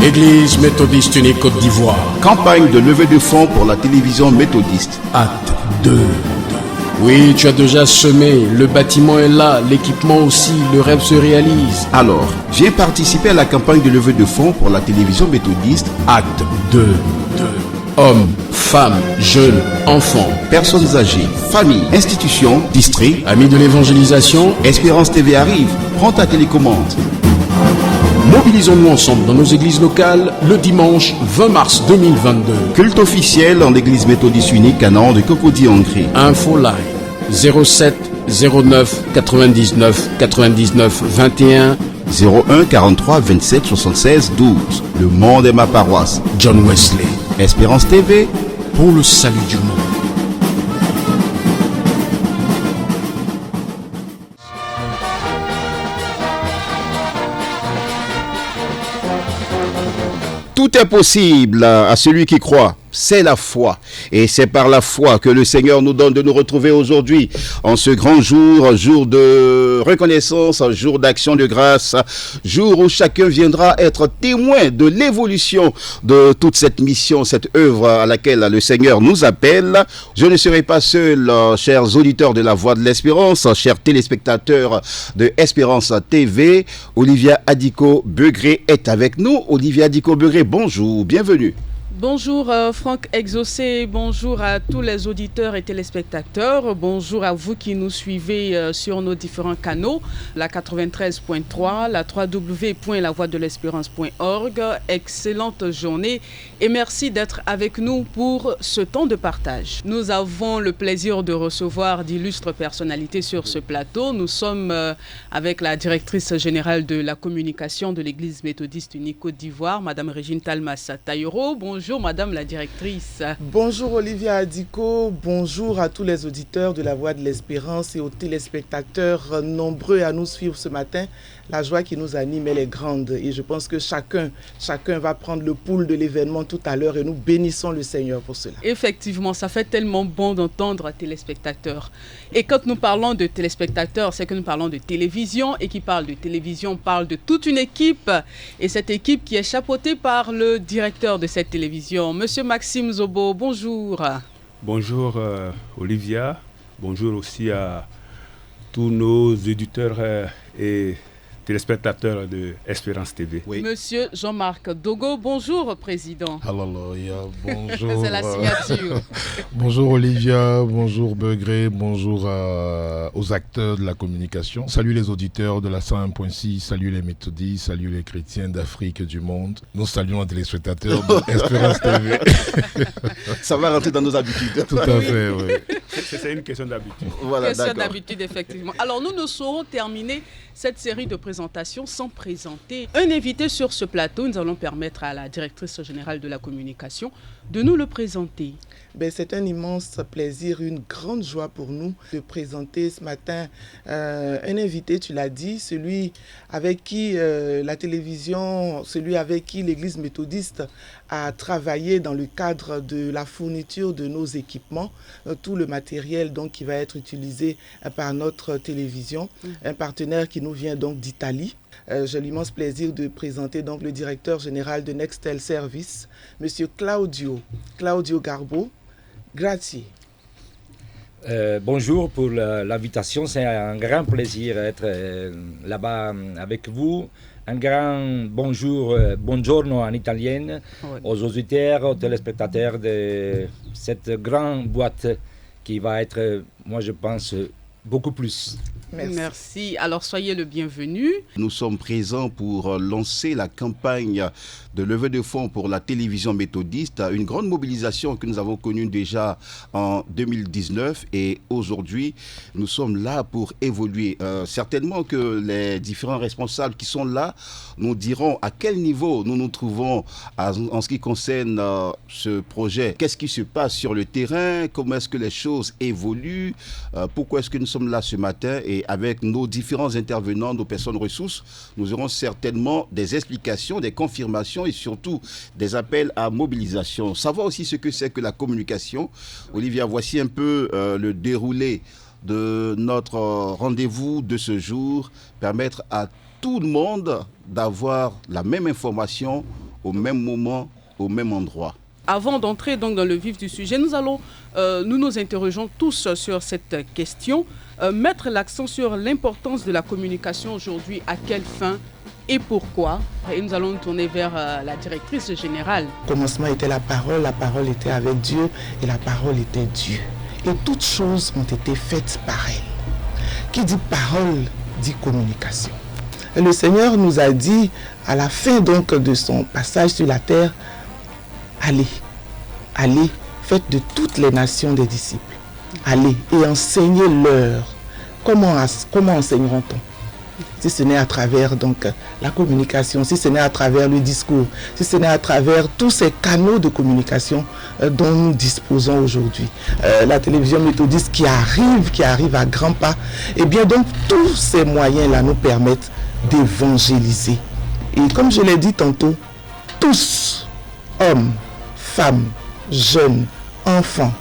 Église méthodiste unique Côte d'Ivoire. Campagne de levée de fonds pour la télévision méthodiste. Acte 2. Oui, tu as déjà semé, le bâtiment est là, l'équipement aussi, le rêve se réalise. Alors, j'ai participé à la campagne de levée de fonds pour la télévision méthodiste. Acte 2. Hommes, femmes, jeunes, enfants, Personnes âgées, familles, institutions, districts. amis de l'évangélisation, Espérance TV arrive. Prends ta télécommande. mobilisons-nous ensemble dans nos églises locales le dimanche 20 mars 2022. Culte officiel en l'église méthodiste unique à Nantes de Cocody-Hongrie. Info live 07 09 99 99 21. 01 43 27 76 12. Le monde est ma paroisse. John Wesley, Espérance TV. pour le salut du monde. Tout est possible à celui qui croit. C'est la foi. Et c'est par la foi que le Seigneur nous donne de nous retrouver aujourd'hui en ce grand jour, jour de reconnaissance, jour d'action de grâce, jour où chacun viendra être témoin de l'évolution de toute cette mission, cette œuvre à laquelle le Seigneur nous appelle. Je ne serai pas seul, chers auditeurs de la Voix de l'Espérance, chers téléspectateurs de Espérance TV. Olivia Adiko-Begré est avec nous. Olivia Adiko-Begré, bonjour, bienvenue. Bonjour Franck Exaucé, bonjour à tous les auditeurs et téléspectateurs, bonjour à vous qui nous suivez sur nos différents canaux, la 93.3, la www.lavoixdelespérance.org. Excellente journée et merci d'être avec nous pour ce temps de partage. Nous avons le plaisir de recevoir d'illustres personnalités sur ce plateau. Nous sommes avec la directrice générale de la communication de l'Église méthodiste unique Côte d'Ivoire, Madame Régine Talmassa Taïro. Bonjour Madame la directrice. Bonjour Olivia Adiko, bonjour à tous les auditeurs de la Voix de l'Espérance et aux téléspectateurs nombreux à nous suivre ce matin. La joie qui nous anime, elle est grande et je pense que chacun va prendre le pouls de l'événement tout à l'heure et nous bénissons le Seigneur pour cela. Effectivement, ça fait tellement bon d'entendre téléspectateurs. Et quand nous parlons de téléspectateurs, c'est que nous parlons de télévision et qui parle de télévision parle de toute une équipe et cette équipe qui est chapeautée par le directeur de cette télévision, Monsieur Maxime Zobo. Bonjour. Bonjour Olivia, bonjour aussi à tous nos auditeurs et téléspectateurs de Espérance TV. Oui. Monsieur Jean-Marc Dogo, bonjour Président. Hallelujah, bonjour. C'est la signature. Bonjour Olivia, bonjour Begré, bonjour aux acteurs de la communication. Salut les auditeurs de la 101.6, salut les méthodistes, salut les chrétiens d'Afrique et du monde. Nous saluons les téléspectateurs de Espérance TV. Ça va rentrer dans nos habitudes. Tout à fait, oui. C'est une question d'habitude. Voilà, Question d'accord. d'habitude, effectivement. Alors, nous ne saurons terminer cette série de présentations sans présenter un invité sur ce plateau. Nous allons permettre à la directrice générale de la communication de nous le présenter. C'est un immense plaisir, une grande joie pour nous de présenter ce matin un invité, tu l'as dit, celui avec qui la télévision, celui avec qui l'Église méthodiste a travaillé dans le cadre de la fourniture de nos équipements, tout le matériel donc, qui va être utilisé par notre télévision, un partenaire qui nous vient donc d'Italie. J'ai l'immense plaisir de présenter donc le directeur général de Nextel Service, Monsieur Claudio Garbo. Grazie. Bonjour pour l'invitation, c'est un grand plaisir d'être là-bas avec vous. Un grand bonjour, buongiorno en italien, aux auditeurs, aux téléspectateurs de cette grande boîte qui va être, moi je pense, beaucoup plus. Merci. Alors, soyez le bienvenu. Nous sommes présents pour lancer la campagne de levée de fonds pour la télévision méthodiste, une grande mobilisation que nous avons connue déjà en 2019 et aujourd'hui, nous sommes là pour évoluer. Certainement que les différents responsables qui sont là nous diront à quel niveau nous nous trouvons en ce qui concerne ce projet. Qu'est-ce qui se passe sur le terrain? Comment est-ce que les choses évoluent? Pourquoi est-ce que nous sommes là ce matin? Et avec nos différents intervenants, nos personnes ressources, nous aurons certainement des explications, des confirmations et surtout des appels à mobilisation. Savoir aussi ce que c'est que la communication. Olivia, voici un peu le déroulé de notre rendez-vous de ce jour. Permettre à tout le monde d'avoir la même information au même moment, au même endroit. Avant d'entrer donc dans le vif du sujet, nous interrogeons tous sur cette question. Mettre l'accent sur l'importance de la communication aujourd'hui, à quelle fin et pourquoi? Et nous allons nous tourner vers la directrice générale. Au commencement était la parole était avec Dieu et la parole était Dieu. Et toutes choses ont été faites par elle. Qui dit parole dit communication. Et le Seigneur nous a dit à la fin donc de son passage sur la terre, allez, faites de toutes les nations des disciples. Allez et enseignez-leur. Comment enseignera-t-on? Si ce n'est à travers donc la communication, si ce n'est à travers le discours, si ce n'est à travers tous ces canaux de communication dont nous disposons aujourd'hui. La télévision méthodiste qui arrive à grands pas, et bien donc tous ces moyens-là nous permettent d'évangéliser. Et comme je l'ai dit tantôt, tous, hommes, femmes, jeunes, enfants,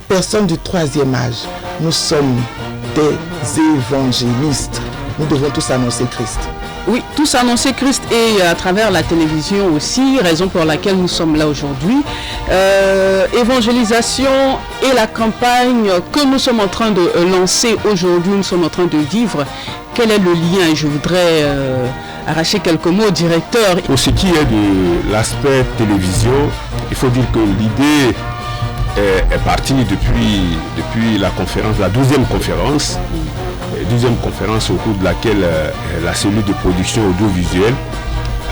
personnes du troisième âge, nous sommes des évangélistes. Nous devons tous annoncer Christ. Oui, tous annoncer Christ et à travers la télévision aussi, raison pour laquelle nous sommes là aujourd'hui. Évangélisation et la campagne que nous sommes en train de lancer aujourd'hui, nous sommes en train de vivre. Quel est le lien? Je voudrais arracher quelques mots au directeur. Pour ce qui est de l'aspect télévision, il faut dire que l'idée est partie depuis la conférence, la 12e conférence. 12e conférence au cours de laquelle la cellule de production audiovisuelle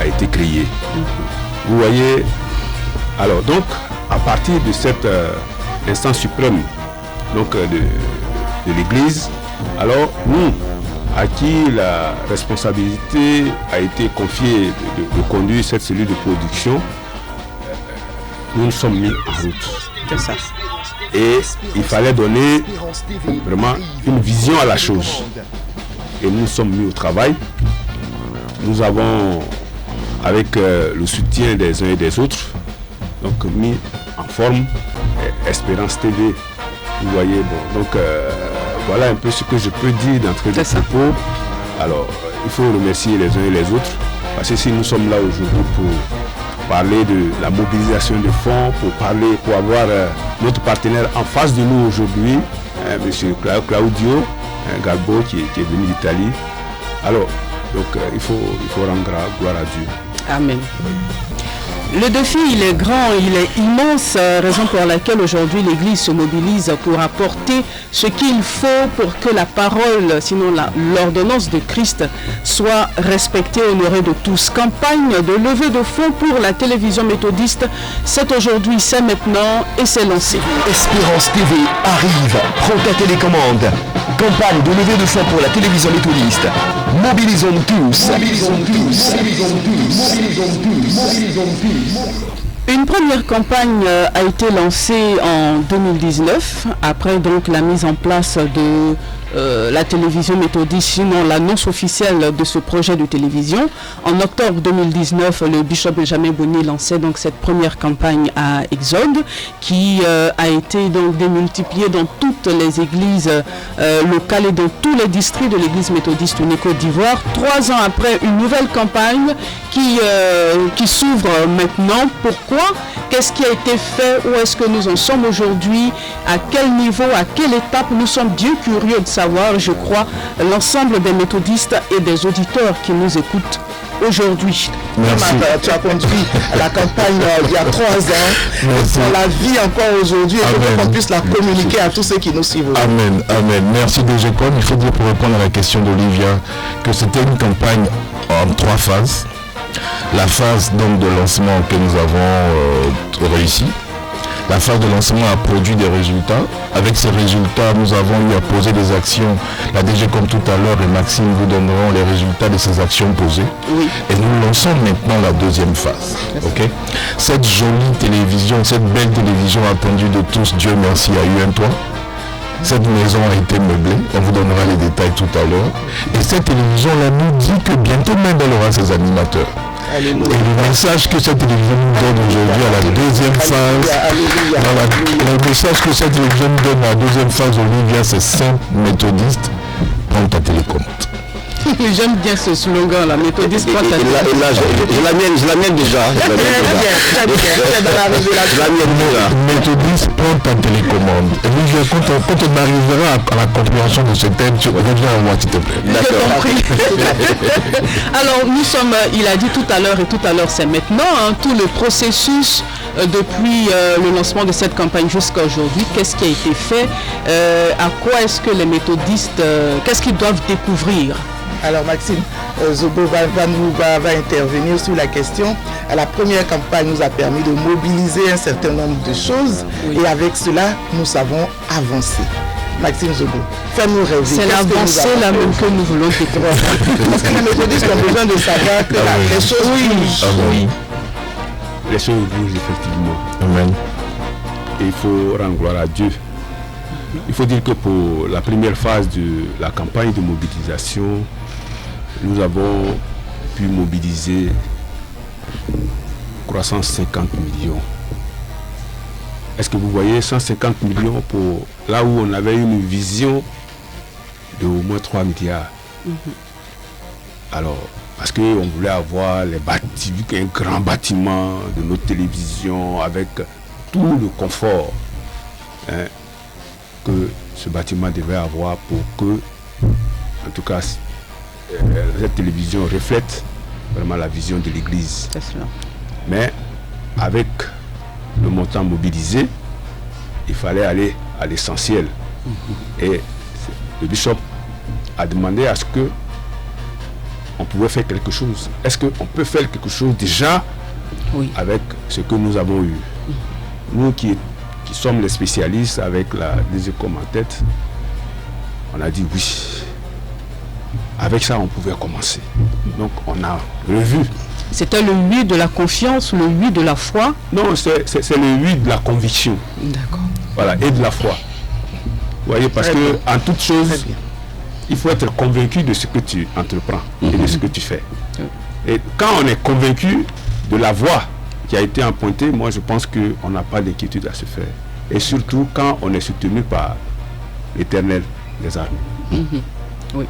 a été créée. Vous voyez, alors donc à partir de cette instance suprême donc de l'Église, alors nous, à qui la responsabilité a été confiée de conduire cette cellule de production, nous nous sommes mis en route. C'est ça. Et il fallait donner vraiment une vision à la chose. Et nous sommes mis au travail. Nous avons, avec le soutien des uns et des autres, donc mis en forme Espérance TV. Vous voyez, bon, donc voilà un peu ce que je peux dire d'entrée de propos. Alors, il faut remercier les uns et les autres, parce que si nous sommes là aujourd'hui pour parler de la mobilisation de fonds, pour avoir notre partenaire en face de nous aujourd'hui, M. Claudio Galbo qui est venu d'Italie. Alors, donc il faut rendre gloire à Dieu. Amen. Le défi, il est grand, il est immense, raison pour laquelle aujourd'hui l'Église se mobilise pour apporter ce qu'il faut pour que la parole, sinon l'ordonnance de Christ, soit respectée, honorée de tous. Campagne de levée de fonds pour la télévision méthodiste, c'est aujourd'hui, c'est maintenant et c'est lancé. Espérance TV arrive, prends ta télécommande. Campagne de levée de fonds pour la télévision méthodiste. Mobilisons tous. Une première campagne a été lancée en 2019, après donc la mise en place de la télévision méthodiste, sinon l'annonce officielle de ce projet de télévision. En octobre 2019, le bishop Benjamin Bonny lançait donc cette première campagne à Exode, qui a été donc démultipliée dans toutes les églises locales et dans tous les districts de l'église méthodiste unie Côte d'Ivoire. 3 ans après, une nouvelle campagne qui s'ouvre maintenant. Pourquoi? Qu'est-ce qui a été fait? Où est-ce que nous en sommes aujourd'hui? À quel niveau? À quelle étape? Nous sommes bien curieux de savoir, je crois, l'ensemble des méthodistes et des auditeurs qui nous écoutent aujourd'hui. Merci. Tu as conduit la campagne il y a 3 ans. On la vit encore aujourd'hui et pour qu'on puisse la communiquer à tous ceux qui nous suivent. Amen, amen. Merci DGCOM. Il faut dire pour répondre à la question d'Olivia que c'était une campagne en 3 phases. La phase donc de lancement que nous avons réussi. La phase de lancement a produit des résultats. Avec ces résultats, nous avons eu à poser des actions. La DGCOM tout à l'heure et Maxime vous donneront les résultats de ces actions posées. Oui. Et nous lançons maintenant la 2e phase. Okay? Cette jolie télévision, cette belle télévision attendue de tous, Dieu merci, a eu un toit. Cette maison a été meublée, on vous donnera les détails tout à l'heure. Et cette télévision-là nous dit que bientôt même elle aura ses animateurs. Alléluia. Et le message que cette télévision nous donne aujourd'hui à la 2e phase, le message que cette télévision nous donne à la 2e phase, Olivia, c'est simple, méthodiste, prends ta télécommande. J'aime bien ce slogan, la méthodiste. Et là, je la mienne déjà. Très bien, c'est dans la révélation. Je la mienne déjà. Méthodiste, prends ta télécommande. Et puis, quand on arrivera à la compréhension de ce thème, tu reviens à moi, s'il te plaît. D'accord. Alors, nous sommes, il a dit tout à l'heure, et tout à l'heure, c'est maintenant, hein, tout le processus depuis le lancement de cette campagne jusqu'à aujourd'hui. Qu'est-ce qui a été fait? À quoi est-ce que les méthodistes, qu'est-ce qu'ils doivent découvrir? Alors Maxime, Zobo va intervenir sur la question. La première campagne nous a permis de mobiliser un certain nombre de choses et avec cela, nous savons avancer. Maxime Zobo, fais-nous rêver. C'est l'avancée là même que nous voulons découvrir. Parce que les méthodistes ont besoin de savoir que les choses bougent. Oui. Les choses bougent effectivement. Amen. Et il faut rendre gloire à Dieu. Il faut dire que pour la première phase de la campagne de mobilisation, nous avons pu mobiliser 350 millions. Est-ce que vous voyez 150 millions pour là où on avait une vision de au moins 3 milliards. Alors, parce qu'on voulait avoir un grand bâtiment de notre télévision avec tout le confort que ce bâtiment devait avoir pour que, en tout cas, cette télévision reflète vraiment la vision de l'Église. Mais avec le montant mobilisé, il fallait aller à l'essentiel. Et le bishop a demandé à ce que on pouvait faire quelque chose. Est-ce qu'on peut faire quelque chose déjà avec ce que nous avons eu? Nous qui sommes les spécialistes avec la DGCOM en tête, on a dit oui. Avec ça, on pouvait commencer. Donc, on a revu. C'était le oui de la confiance ou le oui de la foi? Non, c'est le oui de la conviction. D'accord. Voilà, et de la foi. Vous voyez, parce que en toute chose, il faut être convaincu de ce que tu entreprends et de ce que tu fais. Et quand on est convaincu de la voie qui a été empruntée, moi je pense qu'on n'a pas d'inquiétude à se faire. Et surtout quand on est soutenu par l'Éternel des armées. Oui.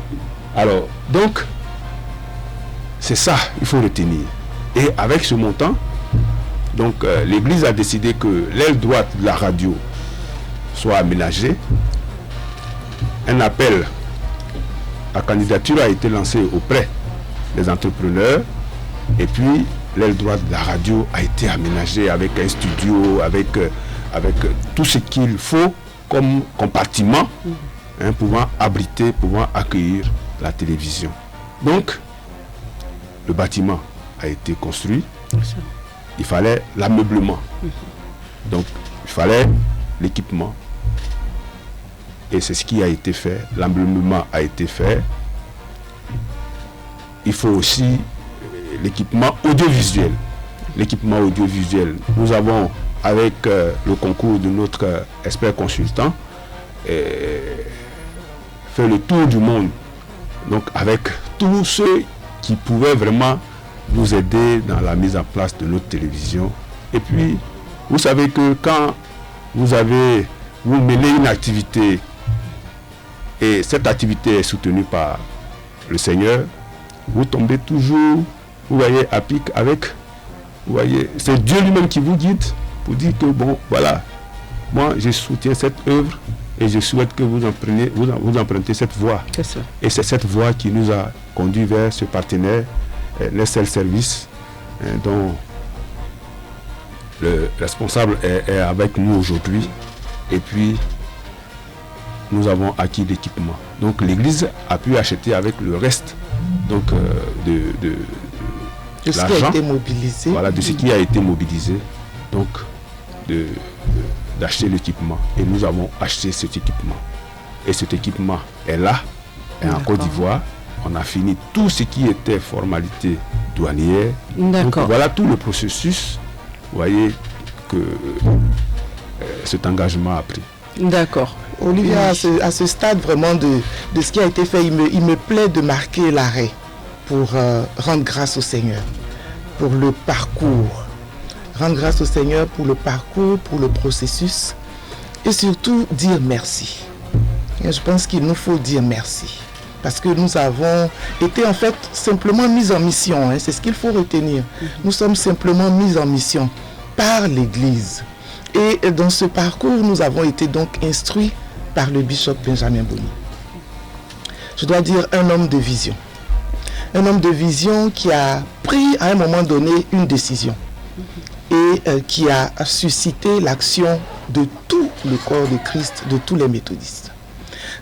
Alors, donc, c'est ça, il faut retenir. Et avec ce montant, donc l'Église a décidé que l'aile droite de la radio soit aménagée. Un appel à candidature a été lancé auprès des entrepreneurs. Et puis, l'aile droite de la radio a été aménagée avec un studio, avec tout ce qu'il faut comme compartiment, pouvant abriter, pouvant accueillir la télévision. Donc, le bâtiment a été construit. Il fallait l'ameublement. Donc, il fallait l'équipement. Et c'est ce qui a été fait. L'ameublement a été fait. Il faut aussi l'équipement audiovisuel. L'équipement audiovisuel. Nous avons, avec le concours de notre expert consultant, fait le tour du monde. Donc avec tous ceux qui pouvaient vraiment nous aider dans la mise en place de notre télévision. Et puis, vous savez que quand vous menez une activité et cette activité est soutenue par le Seigneur, vous tombez toujours, vous voyez, à pic avec, vous voyez, c'est Dieu lui-même qui vous guide pour dire que bon, voilà, moi je soutiens cette œuvre et je souhaite que vous empruntez cette voie. Et c'est cette voie qui nous a conduit vers ce partenaire, Nestlé Service, dont le responsable est avec nous aujourd'hui. Et puis, nous avons acquis l'équipement. Donc l'église a pu acheter avec le reste donc, de ce qui a été mobilisé. Voilà, de ce qui a été mobilisé. Donc, d'acheter l'équipement. Et nous avons acheté cet équipement. Et cet équipement est là, est en Côte d'Ivoire. On a fini tout ce qui était formalité douanière. Donc voilà tout le processus. Vous voyez que cet engagement a pris. D'accord. Olivier, à ce stade vraiment de ce qui a été fait, il me plaît de marquer l'arrêt pour rendre grâce au Seigneur, pour le parcours. Rendre grâce au Seigneur pour le parcours, pour le processus et surtout dire merci. Et je pense qu'il nous faut dire merci. parce que nous avons été en fait simplement mis en mission, c'est ce qu'il faut retenir. Nous sommes simplement mis en mission par l'Église. Et dans ce parcours, nous avons été donc instruits par le bishop Benjamin Boni. Je dois dire un homme de vision. Un homme de vision qui a pris à un moment donné une décision et qui a suscité l'action de tout le corps de Christ, de tous les méthodistes.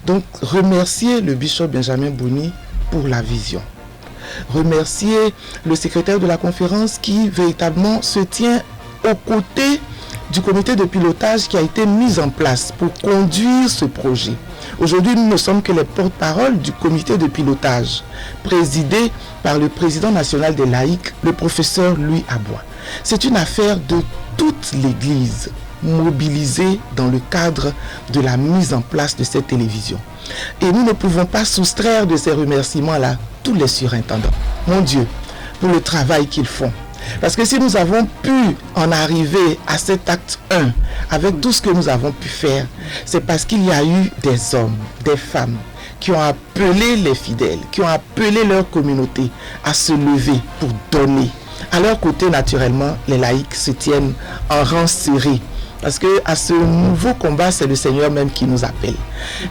Donc, remercier le bishop Benjamin Boni pour la vision. Remercier le secrétaire de la conférence qui véritablement se tient aux côtés du comité de pilotage qui a été mis en place pour conduire ce projet. Aujourd'hui, nous ne sommes que les porte-parole du comité de pilotage, présidé par le président national des laïcs, le professeur Louis Abois. C'est une affaire de toute l'Église, mobilisée dans le cadre de la mise en place de cette télévision. Et nous ne pouvons pas soustraire de ces remerciements-là tous les surintendants. Mon Dieu, pour le travail qu'ils font. Parce que si nous avons pu en arriver à cet acte 1 avec tout ce que nous avons pu faire, c'est parce qu'il y a eu des hommes, des femmes qui ont appelé les fidèles, qui ont appelé leur communauté à se lever pour donner. À leur côté, naturellement, les laïcs se tiennent en rang serré. Parce que à ce nouveau combat, c'est le Seigneur même qui nous appelle.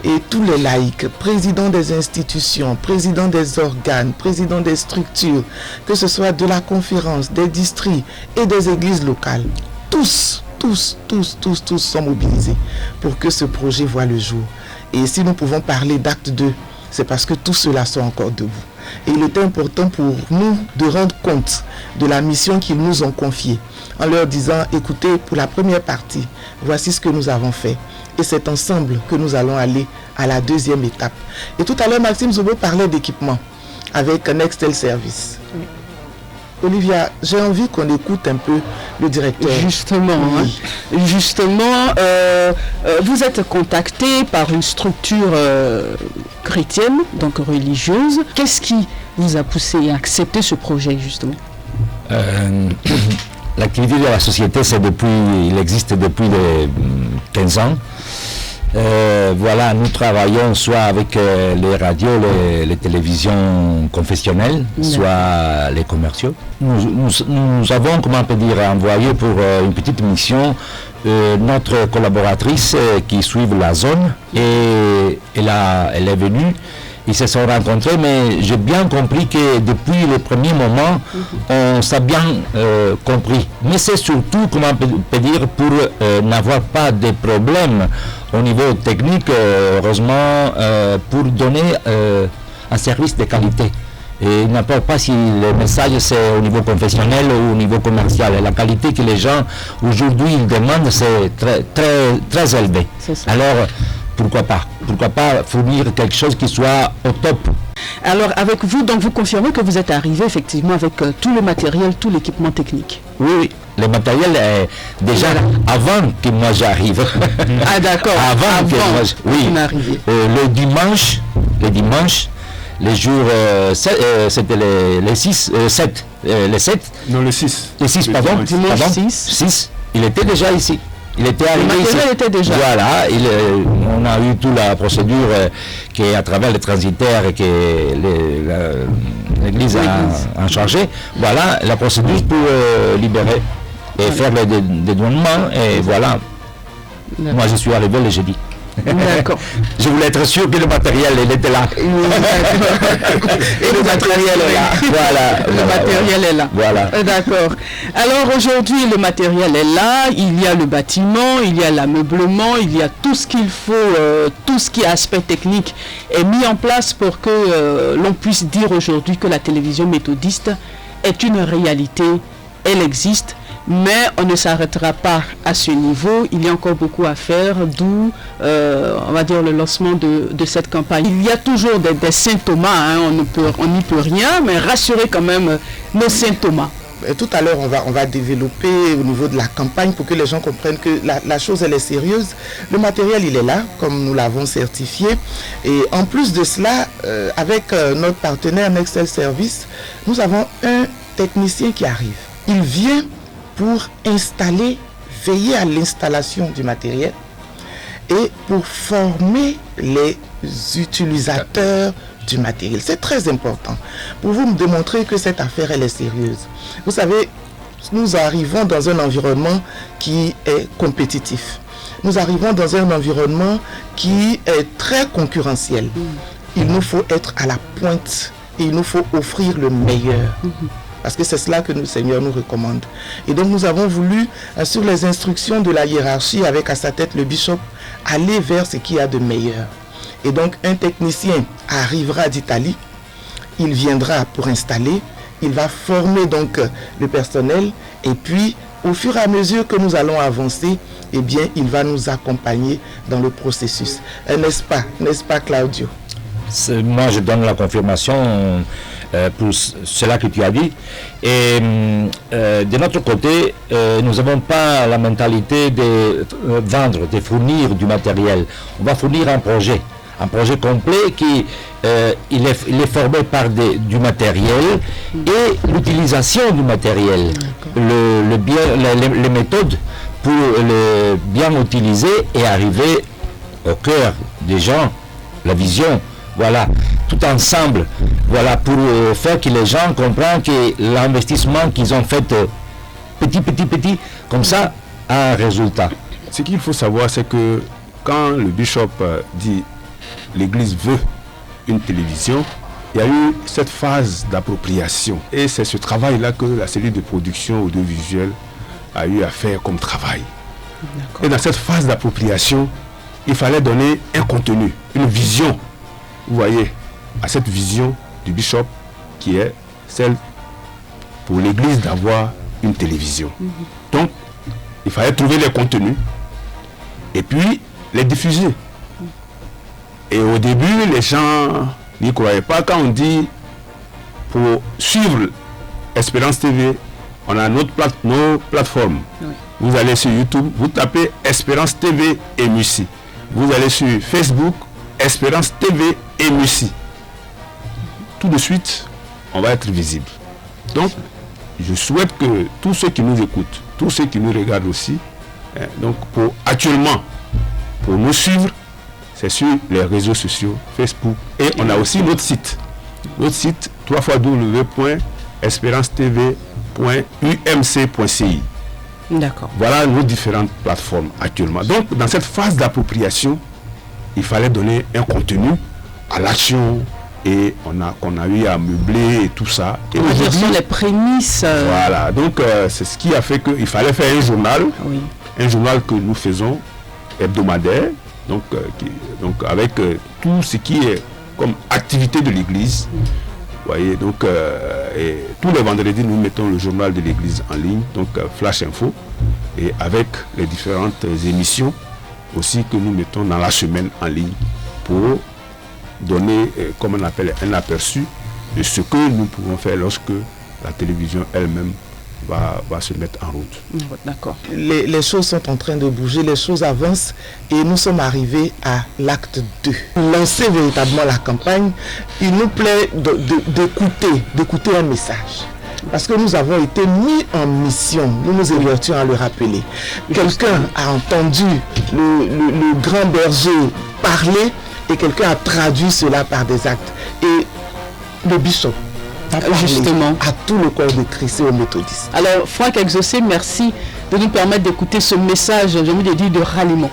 Et tous les laïcs, présidents des institutions, présidents des organes, présidents des structures, que ce soit de la conférence, des districts et des églises locales, tous sont mobilisés pour que ce projet voie le jour. Et si nous pouvons parler d'acte 2, c'est parce que tous ceux-là sont encore debout. Et il était important pour nous de rendre compte de la mission qu'ils nous ont confiée, en leur disant, écoutez, pour la première partie, voici ce que nous avons fait. Et c'est ensemble que nous allons aller à la deuxième étape. Et tout à l'heure, Maxime Zobo parlait d'équipement avec Nextel Service. Oui. Olivia, j'ai envie qu'on écoute un peu le directeur. Justement, oui. Vous êtes contacté par une structure chrétienne, donc religieuse. Qu'est-ce qui vous a poussé à accepter ce projet, justement? L'activité de la société, il existe depuis 15 ans. Voilà, nous travaillons soit avec les radios, les télévisions confessionnelles, soit les commerciaux. Nous avons, comment on peut dire, envoyé pour une petite mission notre collaboratrice qui suit la zone et elle est venue. Ils se sont rencontrés, mais j'ai bien compris que depuis le premier moment, on s'est bien compris. Mais c'est surtout, comment on peut dire, pour n'avoir pas de problèmes au niveau technique, heureusement, pour donner un service de qualité. Et n'importe pas si le message c'est au niveau confessionnel ou au niveau commercial. Et la qualité que les gens aujourd'hui ils demandent, c'est très élevé. Alors, pourquoi pas fournir quelque chose qui soit au top. Alors avec vous, donc vous confirmez que vous êtes arrivé effectivement avec tout le matériel, tout l'équipement technique. Oui, le matériel est déjà avant que moi j'arrive. Ah d'accord. avant que moi oui. Le dimanche, les jours, c'était les 6, 7, les 7. Non, le 6. Le 6, pardon. Dimanche 6. Il était déjà ici. Il était arrivé ici. Le matériel était déjà. Voilà, on a eu toute la procédure qui est à travers les transitaires que l'Église a chargé. Voilà, la procédure pour libérer et faire le dédouanement. Et voilà, moi je suis arrivé le jeudi. D'accord. Je voulais être sûr que le matériel il était là. Et le matériel est là. Voilà. Le matériel est là. Voilà. D'accord. Alors aujourd'hui, le matériel est là. Il y a le bâtiment, il y a l'ameublement, il y a tout ce qu'il faut, tout ce qui est aspect technique est mis en place pour que l'on puisse dire aujourd'hui que la télévision méthodiste est une réalité. Elle existe. Mais on ne s'arrêtera pas à ce niveau, il y a encore beaucoup à faire, d'où, on va dire, le lancement de cette campagne. Il y a toujours des Saint Thomas, on n'y peut rien, mais rassurez quand même nos Saint Thomas. Tout à l'heure, on va développer au niveau de la campagne pour que les gens comprennent que la chose, elle est sérieuse. Le matériel, il est là, comme nous l'avons certifié. Et en plus de cela, avec notre partenaire Nextel Service, nous avons un technicien qui arrive. Il vient pour installer, veiller à l'installation du matériel et pour former les utilisateurs du matériel. C'est très important pour vous me démontrer que cette affaire, elle est sérieuse. Vous savez, nous arrivons dans un environnement qui est compétitif. Nous arrivons dans un environnement qui est très concurrentiel. Il nous faut être à la pointe et il nous faut offrir le meilleur. Parce que c'est cela que le Seigneur nous recommande. Et donc nous avons voulu, sur les instructions de la hiérarchie, avec à sa tête le bishop, aller vers ce qu'il y a de meilleur. Et donc un technicien arrivera d'Italie, il viendra pour installer, il va former donc le personnel et puis au fur et à mesure que nous allons avancer, eh bien il va nous accompagner dans le processus. N'est-ce pas Claudio? Moi je donne la confirmation pour cela que tu as dit. Et de notre côté, nous n'avons pas la mentalité de vendre, de fournir du matériel. On va fournir un projet complet qui il est formé par du matériel et l'utilisation du matériel, les méthodes pour le bien utiliser et arriver au cœur des gens, la vision. Voilà, tout ensemble, voilà, pour faire que les gens comprennent que l'investissement qu'ils ont fait petit, comme ça, a un résultat. Ce qu'il faut savoir, c'est que quand le bishop dit l'Église veut une télévision, il y a eu cette phase d'appropriation. Et c'est ce travail-là que la cellule de production audiovisuelle a eu à faire comme travail. Et dans cette phase d'appropriation, il fallait donner un contenu, une vision. Vous voyez, à cette vision du bishop qui est celle pour l'Église d'avoir une télévision. Donc, il fallait trouver les contenus et puis les diffuser. Et au début, les gens n'y croyaient pas. Quand on dit pour suivre Espérance TV, on a nos plateformes. Oui. Vous allez sur YouTube, vous tapez Espérance TV et Mussi. Vous allez sur Facebook, Espérance TV et Mussi. Tout de suite, on va être visible. Donc, je souhaite que tous ceux qui nous écoutent, tous ceux qui nous regardent aussi, donc actuellement, pour nous suivre, c'est sur les réseaux sociaux, Facebook. Et on a aussi notre site. Notre site, www.esperancetv.umc.ci. D'accord. Voilà nos différentes plateformes actuellement. Donc, dans cette phase d'appropriation, il fallait donner un contenu à l'action et qu'on a eu à meubler et tout ça. Et ce sont les prémices. Voilà, donc c'est ce qui a fait qu'il fallait faire un journal, un journal que nous faisons hebdomadaire, donc avec tout ce qui est comme activité de l'Église. Vous voyez, donc et tous les vendredis nous mettons le journal de l'Église en ligne, donc Flash Info, et avec les différentes émissions aussi que nous mettons dans la semaine en ligne pour donner, comme on appelle, un aperçu de ce que nous pouvons faire lorsque la télévision elle-même va se mettre en route. D'accord. Les choses sont en train de bouger, les choses avancent et nous sommes arrivés à l'acte 2. Lancer véritablement la campagne, il nous plaît d'écouter un message. Parce que nous avons été mis en mission, nous nous évertuons à le rappeler. Quelqu'un a entendu le grand berger parler et quelqu'un a traduit cela par des actes. Et le bishop a parlé à tout le corps de Christ et aux méthodistes. Alors, Franck Exaucé, merci de nous permettre d'écouter ce message, j'ai envie de dire, de ralliement.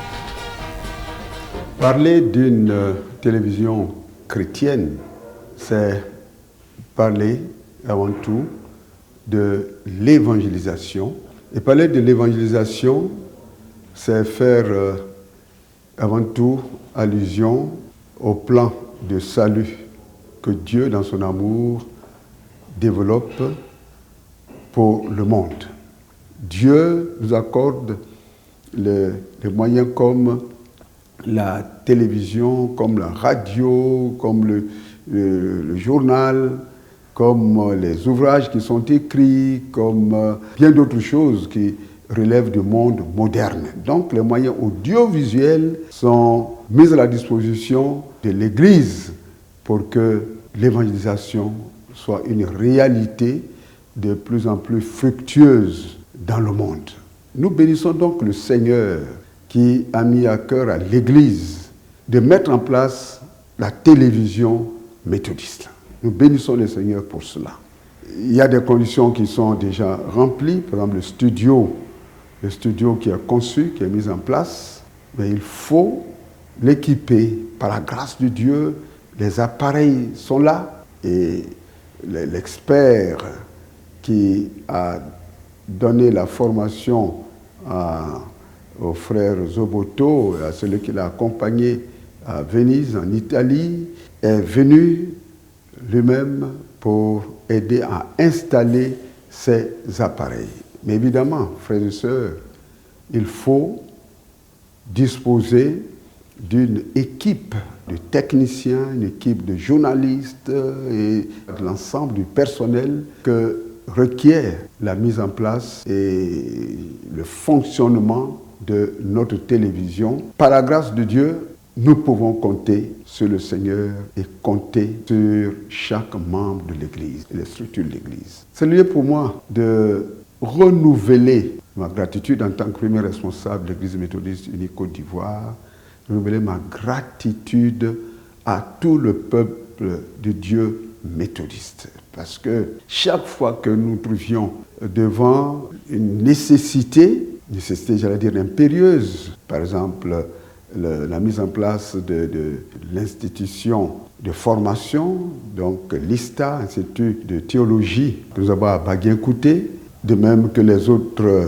Parler d'une télévision chrétienne, c'est parler avant tout de l'évangélisation. Et parler de l'évangélisation, c'est faire avant tout allusion au plan de salut que Dieu, dans son amour, développe pour le monde. Dieu nous accorde les moyens comme la télévision, comme la radio, comme le journal, comme les ouvrages qui sont écrits, comme bien d'autres choses qui relèvent du monde moderne. Donc les moyens audiovisuels sont mis à la disposition de l'Église pour que l'évangélisation soit une réalité de plus en plus fructueuse dans le monde. Nous bénissons donc le Seigneur qui a mis à cœur à l'Église de mettre en place la télévision méthodiste. Nous bénissons le Seigneur pour cela. Il y a des conditions qui sont déjà remplies, par exemple le studio qui est conçu, qui est mis en place, mais il faut l'équiper par la grâce de Dieu. Les appareils sont là et l'expert qui a donné la formation au frère Zoboto, à celui qui l'a accompagné à Venise, en Italie, est venu lui-même pour aider à installer ces appareils. Mais évidemment, frères et sœurs, il faut disposer d'une équipe de techniciens, une équipe de journalistes et de l'ensemble du personnel que requiert la mise en place et le fonctionnement de notre télévision. Par la grâce de Dieu, nous pouvons compter sur le Seigneur et compter sur chaque membre de l'Église et les structures de l'Église. C'est lieu pour moi de renouveler ma gratitude en tant que premier responsable de l'Église méthodiste unique Côte d'Ivoire, renouveler ma gratitude à tout le peuple de Dieu méthodiste. Parce que chaque fois que nous trouvions devant une nécessité, j'allais dire impérieuse, par exemple, la mise en place de l'institution de formation, donc l'ISTA, Institut de théologie, que nous avons à Baguinkouté, de même que les autres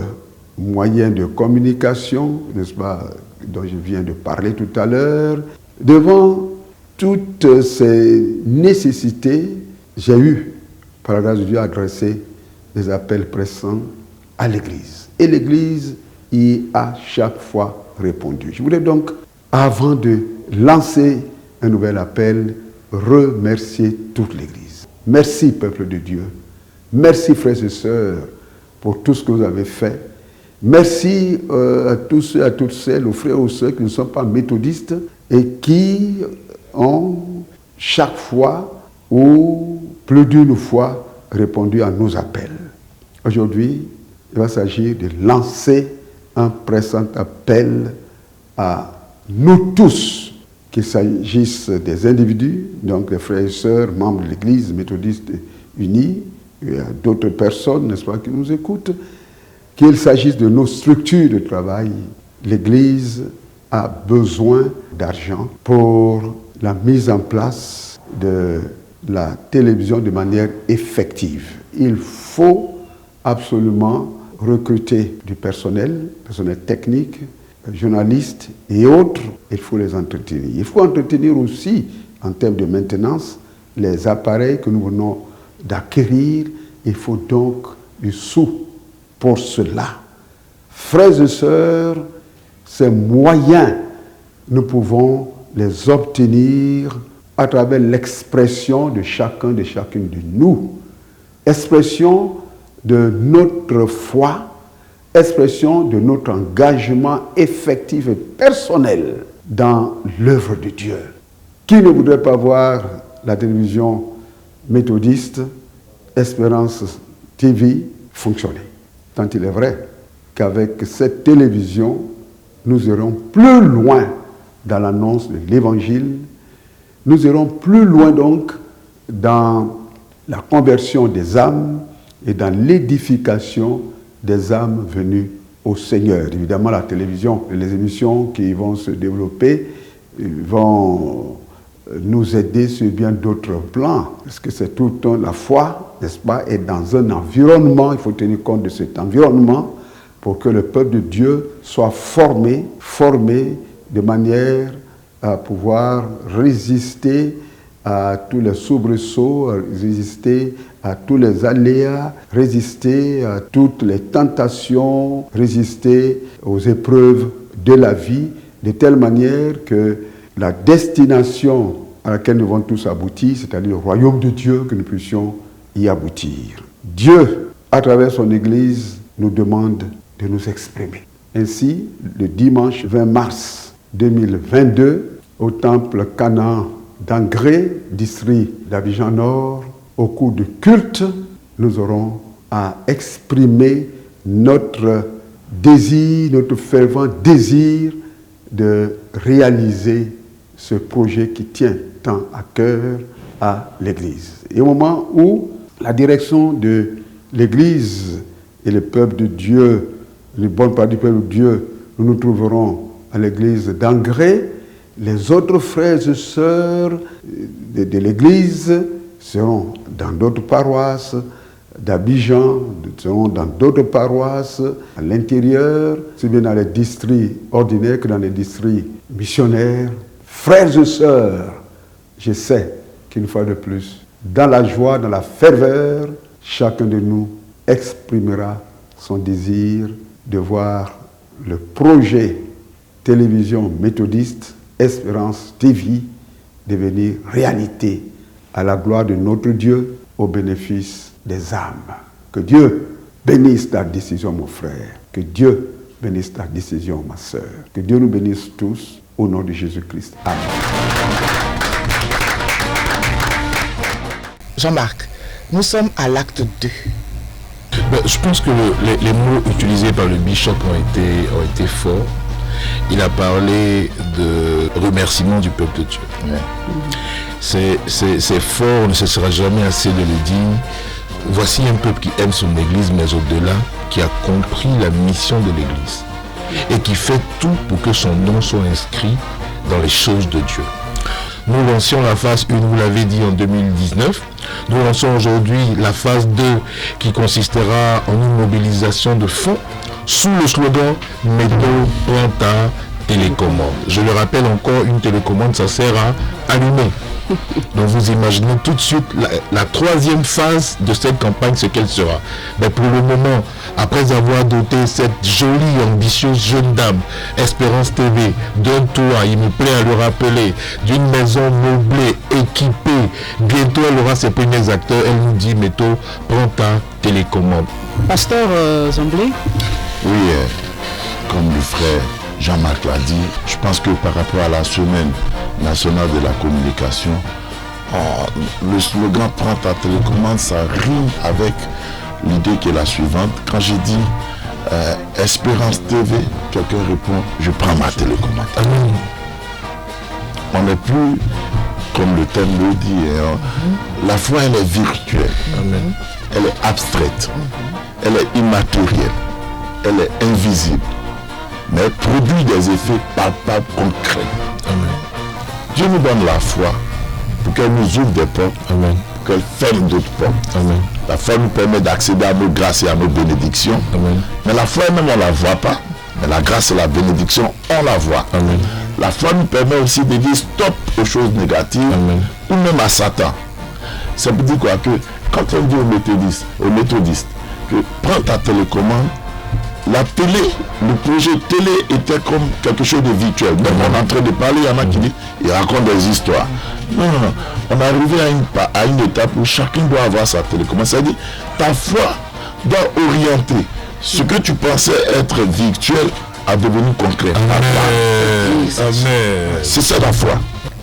moyens de communication, n'est-ce pas, dont je viens de parler tout à l'heure. Devant toutes ces nécessités, j'ai eu, par la grâce de Dieu, adressé des appels pressants à l'Église. Et l'Église y a chaque fois répondu. Je voudrais donc, avant de lancer un nouvel appel, remercier toute l'Église. Merci, peuple de Dieu. Merci, frères et sœurs, pour tout ce que vous avez fait. Merci à tous ceux, à toutes celles, aux frères et aux sœurs qui ne sont pas méthodistes et qui ont chaque fois ou plus d'une fois répondu à nos appels. Aujourd'hui, il va s'agir de lancer un pressant appel à nous tous, qu'il s'agisse des individus, donc les frères et sœurs, membres de l'Église méthodiste unie, et à d'autres personnes, n'est-ce pas, qui nous écoutent, qu'il s'agisse de nos structures de travail. L'Église a besoin d'argent pour la mise en place de la télévision de manière effective. Il faut absolument recruter du personnel technique, journalistes et autres. Il faut les entretenir. Il faut entretenir aussi, en termes de maintenance, les appareils que nous venons d'acquérir. Il faut donc du sous pour cela. Frères et sœurs, ces moyens, nous pouvons les obtenir à travers l'expression de chacun, de chacune de nous. Expression de notre foi, expression de notre engagement effectif et personnel dans l'œuvre de Dieu. Qui ne voudrait pas voir la télévision méthodiste, Espérance TV, fonctionner? Tant il est vrai qu'avec cette télévision, nous irons plus loin dans l'annonce de l'Évangile, nous irons plus loin donc dans la conversion des âmes et dans l'édification des âmes venues au Seigneur. Évidemment, la télévision et les émissions qui vont se développer vont nous aider sur bien d'autres plans, parce que c'est tout le temps la foi, n'est-ce pas, est dans un environnement, il faut tenir compte de cet environnement pour que le peuple de Dieu soit formé de manière à pouvoir résister à tous les soubresauts, résister à tous les aléas, résister à toutes les tentations, résister aux épreuves de la vie, de telle manière que la destination à laquelle nous devons tous aboutir, c'est-à-dire le royaume de Dieu, que nous puissions y aboutir. Dieu, à travers son Église, nous demande de nous exprimer. Ainsi, le dimanche 20 mars 2022, au temple Canaan d'Angré, district d'Abidjan Nord, au cours du culte, nous aurons à exprimer notre désir, notre fervent désir de réaliser ce projet qui tient tant à cœur à l'Église. Et au moment où la direction de l'Église et le peuple de Dieu, les bonnes parts du peuple de Dieu, nous nous trouverons à l'Église d'Angré, les autres frères et sœurs de l'Église seront dans d'autres paroisses, d'Abidjan, seront dans d'autres paroisses à l'intérieur, aussi bien dans les districts ordinaires que dans les districts missionnaires. Frères et sœurs, je sais qu'une fois de plus, dans la joie, dans la ferveur, chacun de nous exprimera son désir de voir le projet télévision méthodiste Espérance TV devenir réalité à la gloire de notre Dieu, au bénéfice des âmes. Que Dieu bénisse ta décision, mon frère. Que Dieu bénisse ta décision, ma sœur. Que Dieu nous bénisse tous au nom de Jésus-Christ. Amen. Jean-Marc, nous sommes à l'acte 2. Je pense que les mots utilisés par le bishop ont été forts. Il a parlé de remerciement du peuple de Dieu. Ouais. C'est fort, on ne cessera jamais assez de le dire. Voici un peuple qui aime son église, mais au-delà, qui a compris la mission de l'église et qui fait tout pour que son nom soit inscrit dans les choses de Dieu. Nous lancions la phase 1, vous l'avez dit, en 2019. Nous lançons aujourd'hui la phase 2 qui consistera en une mobilisation de fonds sous le slogan « Métaux, prends ta télécommande ». Je le rappelle encore, une télécommande, ça sert à allumer. Donc vous imaginez tout de suite la troisième phase de cette campagne, ce qu'elle sera. Mais pour le moment, après avoir doté cette jolie, ambitieuse jeune dame, Espérance TV, d'un toit, il me plaît à le rappeler, d'une maison meublée, équipée, bientôt elle aura ses premiers acteurs, elle nous dit, Métaux, prends ta télécommande. Pasteur Zamblé. Oui, comme le frère Jean-Marc l'a dit, je pense que par rapport à la semaine nationale de la communication, le slogan « Prends ta télécommande », ça rime avec l'idée qui est la suivante. Quand j'ai dit Espérance TV, quelqu'un répond « Je prends ma télécommande ». On n'est plus, comme le thème le dit, la foi elle est virtuelle, elle est abstraite, elle est immatérielle, elle est invisible, mais elle produit des effets palpables, concrets. Amen. Dieu nous donne la foi pour qu'elle nous ouvre des portes, amen, pour qu'elle ferme d'autres portes. Amen. La foi nous permet d'accéder à nos grâces et à nos bénédictions. Amen. Mais la foi même, on ne la voit pas. Mais la grâce et la bénédiction, on la voit. Amen. La foi nous permet aussi de dire stop aux choses négatives, amen, ou même à Satan. Ça veut dire quoi? Que quand on dit aux méthodistes que prends ta télécommande, la télé, le projet télé était comme quelque chose de virtuel. Donc on est en train de parler, il y en a qui disent, ils racontent des histoires. Non. On est arrivé à une étape où chacun doit avoir sa télécommande. C'est-à-dire, ta foi doit orienter ce que tu pensais être virtuel à devenir concret. Amen. C'est ça la foi.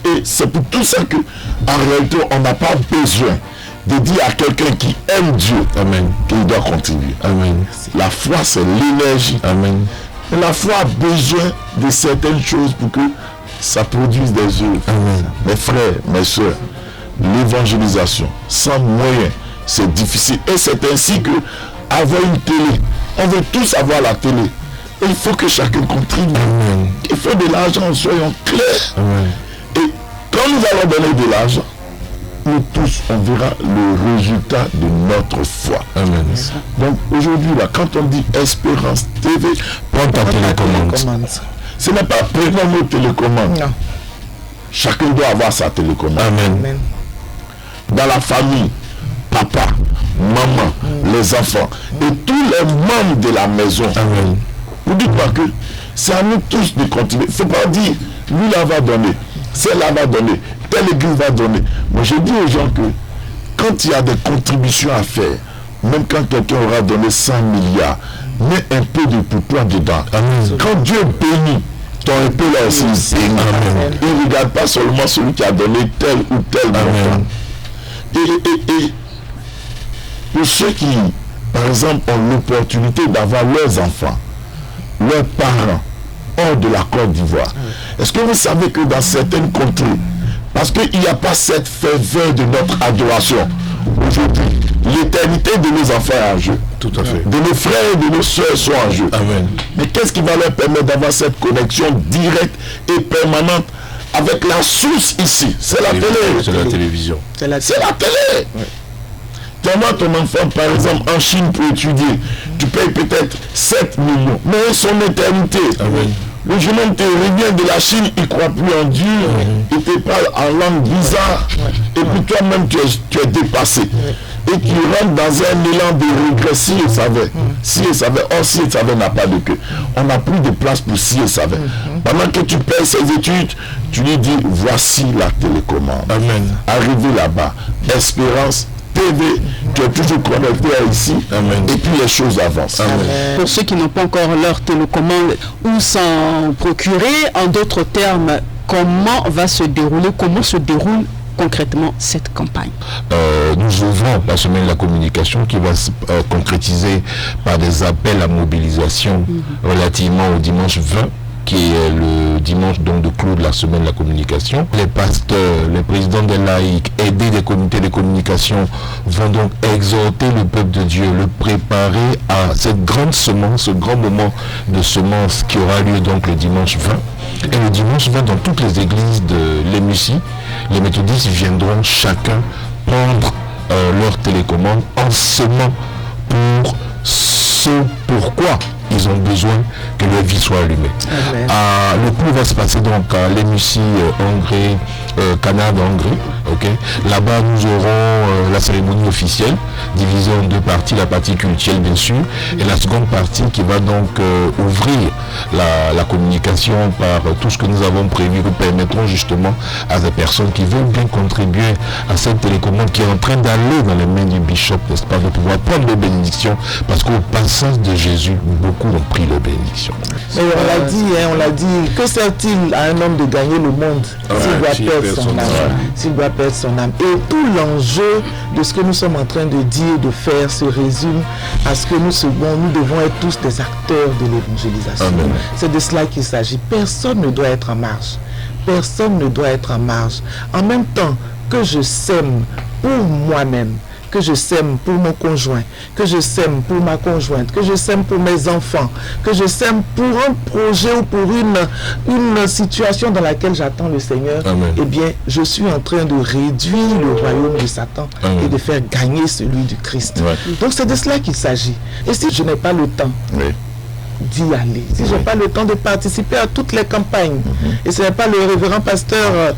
Et c'est pour tout ça que, en réalité, on n'a pas besoin de dire à quelqu'un qui aime Dieu, amen, qu'il doit contribuer. Amen. La foi, c'est l'énergie. Amen. Et la foi a besoin de certaines choses pour que ça produise des œuvres. Amen. Mes frères, mes soeurs, l'évangélisation sans moyens, c'est difficile. Et c'est ainsi que, avoir une télé, on veut tous avoir la télé. Et il faut que chacun contribue. Amen. Il faut de l'argent, soyons clairs. Amen. Et quand nous allons donner de l'argent, nous tous, on verra le résultat de notre foi. Amen. Donc aujourd'hui, là, quand on dit Espérance TV, prends ta télécommande. Ce n'est pas prenons nos télécommandes. Non. Chacun doit avoir sa télécommande. Amen. Dans la famille, papa, maman, les enfants et tous les membres de la maison. Amen. Vous dites pas que c'est à nous tous de continuer. Il ne faut pas dire, lui là va donner, celle-là va donner, telle église va donner. Moi je dis aux gens que quand il y a des contributions à faire, même quand quelqu'un aura donné 100 milliards, mets un peu de pour toi dedans. Amen. Quand Dieu bénit, ton épée là aussi bénit. Il ne regarde pas seulement celui qui a donné tel ou tel montant. Et pour ceux qui, par exemple, ont l'opportunité d'avoir leurs enfants, leurs parents hors de la Côte d'Ivoire. Est-ce que vous savez que dans certaines contrées, Parce qu'il n'y a pas cette ferveur de notre adoration. Aujourd'hui, l'éternité de nos enfants est en jeu. Tout à fait. De nos frères et de nos soeurs sont en jeu. Amen. Mais qu'est-ce qui va leur permettre d'avoir cette connexion directe et permanente avec la source ici? C'est la télé. C'est la télévision. C'est la télé. Ouais. Tu envoies ton enfant, par exemple, en Chine pour étudier. Tu payes peut-être 7 millions. Mais son éternité. Amen. Le jeune homme te revient de la Chine, il ne croit plus en Dieu, il te parle en langue bizarre, et puis toi-même tu es dépassé. Et tu rentres dans un élan de regret, si il savait, or si il savait n'a pas de queue. On n'a plus de place pour si il savait. Pendant que tu payes ses études, tu lui dis, voici la télécommande. Amen. Arrivé là-bas, Espérance TV, tu es toujours connecté à ici. Amen. Et puis les choses avancent. Amen. Pour ceux qui n'ont pas encore leur télécommande, où s'en procurer, en d'autres termes, comment se déroule concrètement cette campagne? Nous ouvrons la semaine de la communication qui va se concrétiser par des appels à mobilisation relativement au dimanche 20, qui est le dimanche donc de clôt de la semaine de la communication. Les pasteurs, les présidents des laïcs, aidés des comités de communication vont donc exhorter le peuple de Dieu, le préparer à cette grande semence, ce grand moment de semence qui aura lieu donc le dimanche 20. Et le dimanche 20, dans toutes les églises de l'Émucie, les méthodistes viendront chacun prendre leur télécommande en semant pour ce pourquoi ils ont besoin que leur vie soit allumée. Le coup va se passer donc à l'Émucie Hongrie, Canada, Hongrie. Okay. Là-bas, nous aurons la cérémonie officielle, divisée en deux parties, la partie culturelle bien sûr, et la seconde partie qui va donc ouvrir la communication par tout ce que nous avons prévu, qui permettront justement à des personnes qui veulent bien contribuer à cette télécommande qui est en train d'aller dans les mains du bishop, n'est-ce pas, de pouvoir prendre les bénédictions, parce qu'au passage de Jésus, beaucoup ont pris les bénédictions. Mais on l'a dit, que sert-il à un homme de gagner le monde s'il doit perdre son âme, s'il doit perdre son âme? Et tout l'enjeu de ce que nous sommes en train de dire, de faire, se résume à ce que nous devons être tous des acteurs de l'évangélisation. C'est de cela qu'il s'agit. Personne ne doit être en marge. Personne ne doit être en marge. En même temps que je sème pour moi-même, que je sème pour mon conjoint, que je sème pour ma conjointe, que je sème pour mes enfants, que je sème pour un projet ou pour une situation dans laquelle j'attends le Seigneur, eh bien, je suis en train de réduire le royaume de Satan et de faire gagner celui du Christ. Donc c'est de cela qu'il s'agit. Et si je n'ai pas le temps d'y aller, si je n'ai pas le temps de participer à toutes les campagnes, et ce n'est pas le révérend pasteur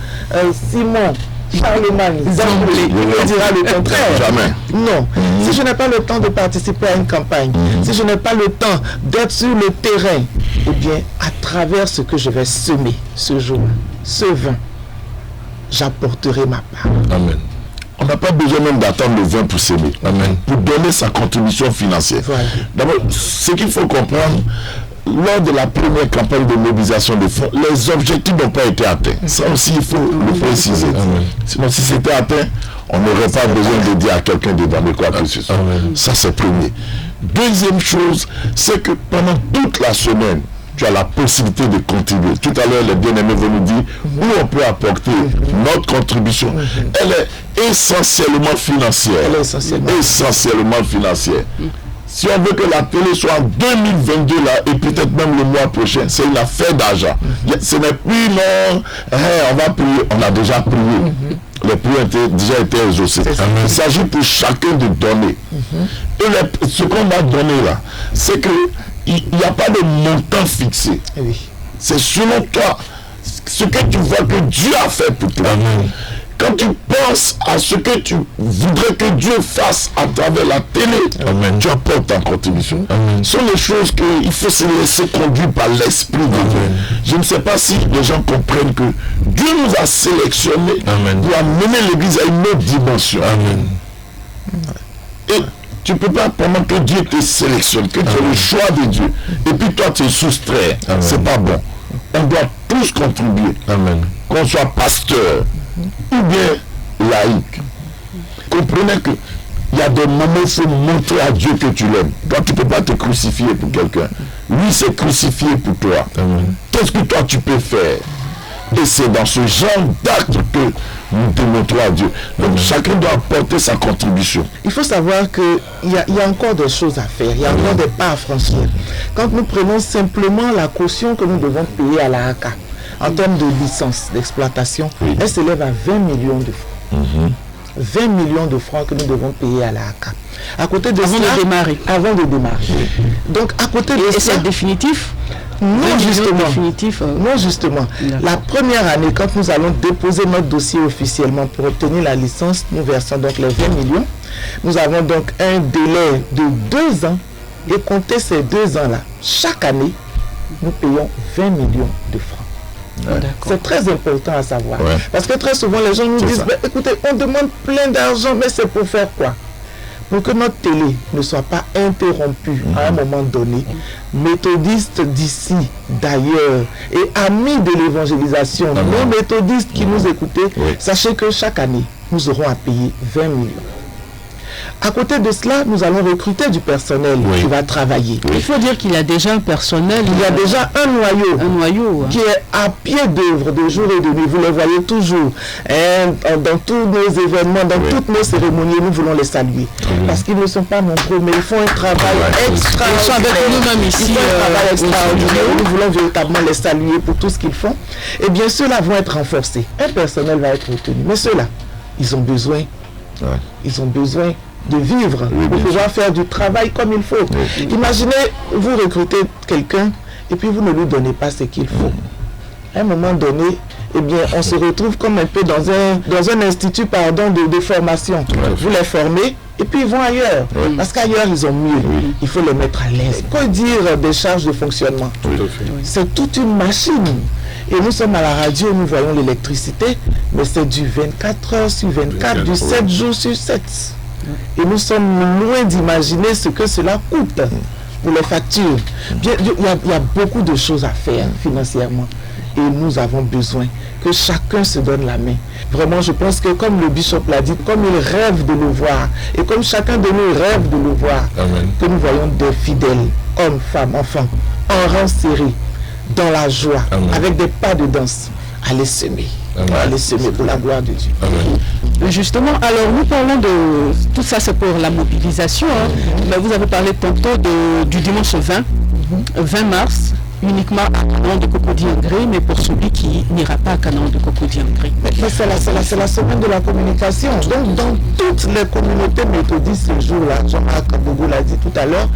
Simon Charlemagne, il dira le contraire. Jamais. Non. Si je n'ai pas le temps de participer à une campagne, si je n'ai pas le temps d'être sur le terrain, eh bien, à travers ce que je vais semer ce jour, ce vin, j'apporterai ma part. Amen. On n'a pas besoin même d'attendre le vin pour s'aimer. Amen. Pour donner sa contribution financière. D'abord, ce qu'il faut comprendre, lors de la première campagne de mobilisation de fonds, les objectifs n'ont pas été atteints. Ça aussi, il faut le préciser. Sinon, si c'était atteint, on n'aurait pas besoin de dire à quelqu'un de donner quoi que ce soit. Ça, c'est premier. Deuxième chose, c'est que pendant toute la semaine, tu as la possibilité de contribuer. Tout à l'heure, les bien-aimés vont nous dire où on peut apporter notre contribution. Elle est essentiellement financière. Essentiellement financière. Si on veut que la télé soit en 2022 là, et peut-être même le mois prochain, c'est une affaire d'argent. Ce n'est plus non, on va prier, on a déjà prié. Les prières ont déjà été exaucées. Il s'agit pour chacun de donner. Et ce qu'on va donner là, c'est qu'il n'y a pas de montant fixé. C'est selon toi, ce que tu vois que Dieu a fait pour toi. Quand tu penses à ce que tu voudrais que Dieu fasse à travers la télé, tu apportes ta contribution. Ce sont les choses qu'il faut se laisser conduire par l'Esprit de Dieu. Je ne sais pas si les gens comprennent que Dieu nous a sélectionnés pour amener l'Église à une autre dimension. Et tu ne peux pas, pendant que Dieu te sélectionne, que tu as le choix de Dieu, et puis toi tu es soustrait. C'est pas bon. On doit tous contribuer. Qu'on soit pasteur ou bien laïque. Comprenez que il y a des moments où il faut montrer à Dieu que tu l'aimes. Toi, tu ne peux pas te crucifier pour quelqu'un. Lui s'est crucifié pour toi. Qu'est-ce que toi tu peux faire? Et c'est dans ce genre d'acte que nous démontrons à Dieu. Donc chacun doit apporter sa contribution. Il faut savoir qu'il y a encore des choses à faire, il y a encore des pas à franchir. Quand nous prenons simplement la caution que nous devons payer à la ACA, en termes de licence d'exploitation, elle s'élève à 20 millions de francs. 20 millions de francs que nous devons payer à la ACA. À côté de avant cela, de démarrer. Avant de démarrer. Donc à côté de et cela, c'est définitif? Non justement. Définitif, non justement. La première année, quand nous allons déposer notre dossier officiellement pour obtenir la licence, nous versons donc les 20 millions. Nous avons donc un délai de 2 ans. Et compter ces 2 ans-là, chaque année, nous payons 20 millions de francs. C'est très important à savoir. Parce que très souvent, les gens nous disent, écoutez, on demande plein d'argent, mais c'est pour faire quoi? Pour que notre télé ne soit pas interrompue à un moment donné, méthodistes d'ici, d'ailleurs, et amis de l'évangélisation, nos méthodistes qui nous écoutez, sachez que chaque année, nous aurons à payer 20 millions. À côté de cela, nous allons recruter du personnel qui va travailler. Il faut dire qu'il y a déjà un personnel. Il y a déjà un noyau qui est à pied d'œuvre de jour et de nuit. Vous les voyez toujours. Dans tous nos événements, dans toutes nos cérémonies, nous voulons les saluer. Parce qu'ils ne sont pas nombreux, mais ils font un travail extraordinaire. Ils sont avec nous-mêmes ici. Ils font un travail extraordinaire. Nous voulons véritablement les saluer pour tout ce qu'ils font. Et bien, ceux-là vont être renforcés. Un personnel va être retenu. Mais ceux-là, ils ont besoin. Ils ont besoin de vivre pour pouvoir faire du travail comme il faut. Imaginez, vous recrutez quelqu'un et puis vous ne lui donnez pas ce qu'il faut. À un moment donné, eh bien, on se retrouve comme un peu dans un institut de formation. Vous les formez et puis ils vont ailleurs. Parce qu'ailleurs, ils ont mieux. Il faut les mettre à l'aise. Que dire des charges de fonctionnement? C'est toute une machine. Et nous sommes à la radio, nous voyons l'électricité, mais c'est du 24 heures sur 24, du 7 jours sur 7. Et nous sommes loin d'imaginer ce que cela coûte pour les factures. Bien, il y a beaucoup de choses à faire financièrement. Et nous avons besoin que chacun se donne la main. Vraiment, je pense que comme le bishop l'a dit, comme il rêve de le voir, et comme chacun de nous rêve de le voir, que nous voyons des fidèles, hommes, femmes, enfants, en rang serré, dans la joie, avec des pas de danse, à les semer. À les semer pour la gloire de Dieu. Justement, alors nous parlons de tout ça, c'est pour la mobilisation, mais vous avez parlé tantôt du dimanche 20 mars, uniquement à Canaan de Cocody-en-Gré, mais pour celui qui n'ira pas à Canaan de Cocody-en-Gré. Mais c'est la semaine de la communication. Donc dans toutes les communautés méthodistes ce jour-là, Jean-Marc Bogo l'a dit tout à l'heure,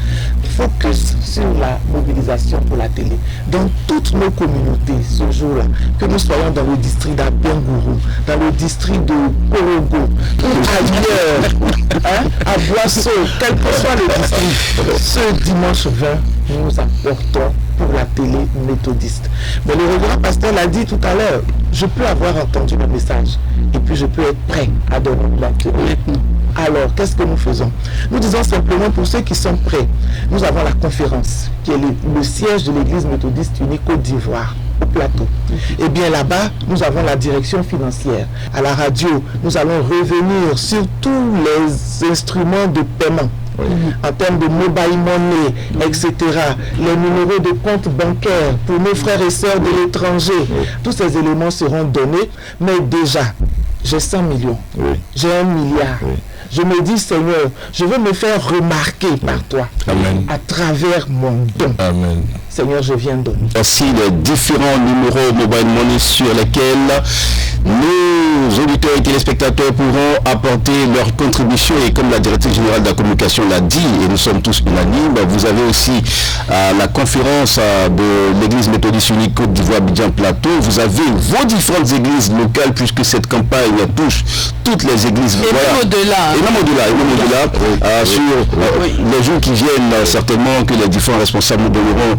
focus sur la mobilisation pour la télé. Dans toutes nos communautés ce jour-là, que nous soyons dans le district d'Abengourou, dans le district de Korogo, ou ailleurs, à Boisseau, quel que soit le district, ce dimanche 20, nous apportons pour la télé méthodiste. Mais le révérend pasteur l'a dit tout à l'heure, je peux avoir entendu le message et puis je peux être prêt à donner maintenant. Alors, qu'est-ce que nous faisons? Nous disons simplement pour ceux qui sont prêts, nous avons la conférence qui est le siège de l'église méthodiste unie Côte d'Ivoire, au plateau. Et bien là-bas, nous avons la direction financière. À la radio, nous allons revenir sur tous les instruments de paiement. En termes de mobile money, etc. Les numéros de compte bancaire pour nos frères et sœurs de l'étranger. Tous ces éléments seront donnés. Mais déjà, j'ai 100 millions. J'ai 1 milliard. Je me dis, Seigneur, je veux me faire remarquer par toi. À travers mon don. Seigneur, je viens donner. Voici les différents numéros mobile money sur lesquels nos auditeurs et téléspectateurs pourront apporter leur contribution. Et comme la directrice générale de la communication l'a dit, et nous sommes tous unanimes, vous avez aussi la conférence de l'église méthodiste unique Côte d'Ivoire Abidjan Plateau. Vous avez vos différentes églises locales, puisque cette campagne touche toutes les églises. Et même au-delà. Et même au-delà, sur les jours qui viennent, certainement que les différents responsables nous donneront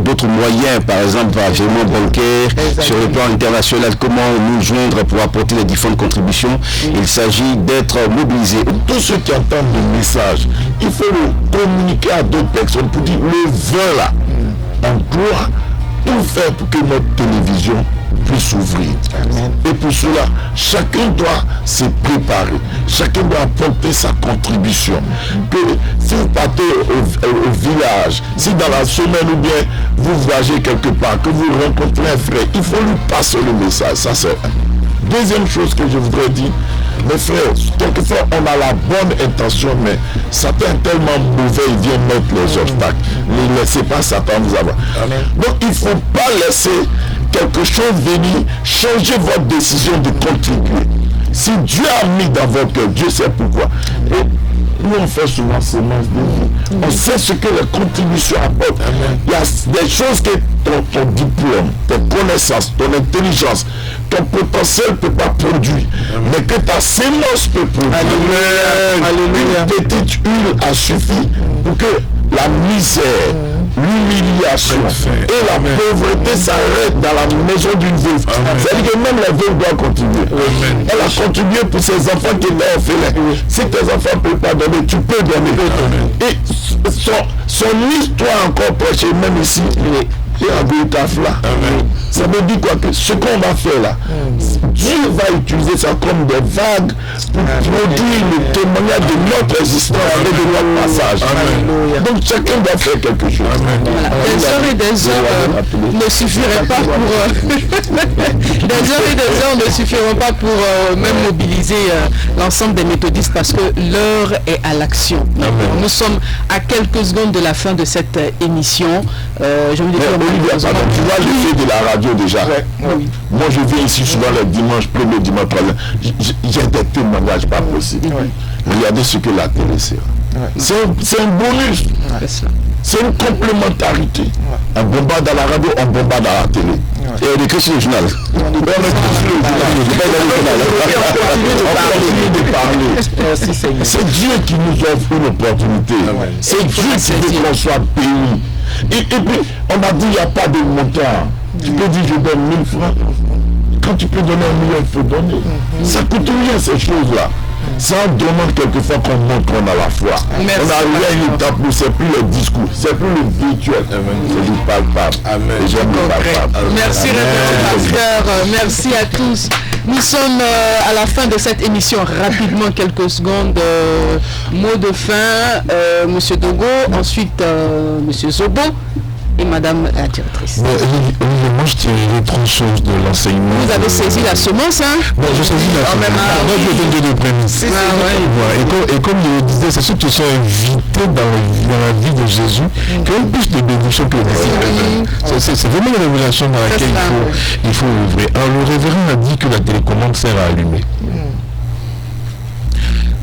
d'autres moyens, par exemple par virement bancaire, sur le plan international, comment nous joindre pour apporter les différentes contributions. Il s'agit d'être mobilisés. Tous ceux qui entendent le message, il faut le communiquer à d'autres personnes pour dire le vin là, on doit tout faire pour que notre télévision puisse s'ouvrir. Et pour cela, chacun doit se préparer, chacun doit apporter sa contribution. Que si vous partez au village, si dans la semaine ou bien vous voyagez quelque part, que vous rencontrez un frère, il faut lui passer le message. Ça c'est un. Deuxième chose que je voudrais dire, mes frères, quelquefois on a la bonne intention, mais Satan est tellement mauvais, il vient mettre les obstacles. Ne laissez pas Satan vous avoir. Donc il ne faut pas laisser quelque chose venir changer votre décision de contribuer. Si Dieu a mis dans votre cœur, Dieu sait pourquoi. Et nous on fait souvent semence de vie. On sait ce que les contributions apportent. Il y a des choses que ton diplôme, tes connaissances, ton intelligence, ton potentiel ne peut pas produire, mais que ta sémence peut produire. Alléluia. Une petite huile a suffi pour que la misère, l'humiliation et la pauvreté s'arrêtent dans la maison d'une veuve. C'est-à-dire que même la veuve doit contribuer. Elle a contribué pour ses enfants qui étaient orphelins. Si tes enfants ne peuvent pas donner, tu peux donner. Et son histoire encore prêchée, même ici, et en Goutafla. Ça veut dire quoi? Que ce qu'on va faire là, Dieu va utiliser ça comme des vagues pour produire le témoignage de notre existence et de notre passage. Donc chacun doit faire quelque chose. Voilà. Des heures et des heures ne suffiraient pas pour des heures et des heures ne suffiront pas pour même mobiliser l'ensemble des méthodistes, parce que l'heure est à l'action. Nous sommes à quelques secondes de la fin de cette émission. Je me dis tu vois l'effet de la radio déjà. Moi je viens ici souvent le dimanche, premier dimanche, j'ai des témoignages pas possibles. Regardez ce que la télé sert. C'est un bonus. C'est une complémentarité. On bombarde dans la radio, on bombarde dans la télé. Et on écrit sur le journal. On continue de parler. C'est Dieu qui nous offre une opportunité. C'est Dieu qui veut qu'on soit béni. Et puis, on a dit il n'y a pas de montant. Tu peux dire je donne 1000 francs. Quand tu peux donner 1 million, il faut donner. Ça coûte rien ces choses-là. C'est en donnant quelquefois qu'on montre qu'on a la foi. Merci. On arrive à une étape où c'est plus le discours, c'est plus le virtuel, c'est du palpable. J'aime le palpable. Merci pasteur, merci à tous. Nous sommes à la fin de cette émission. Rapidement, quelques secondes. Mot de fin, Monsieur Dogo, ensuite Monsieur Zobo et Madame la directrice. Moi je tirerai 3 choses de l'enseignement. Vous avez saisi la semence, hein? Je saisis la semence. Moi je donne 2 prémices. Et comme je le disais, c'est ceux qui sont invités dans la vie de Jésus qui ont plus de bénédictions que les disciples. C'est vraiment une révélation dans laquelle il faut ouvrir. Alors le révérend a dit que la télécommande sert à allumer.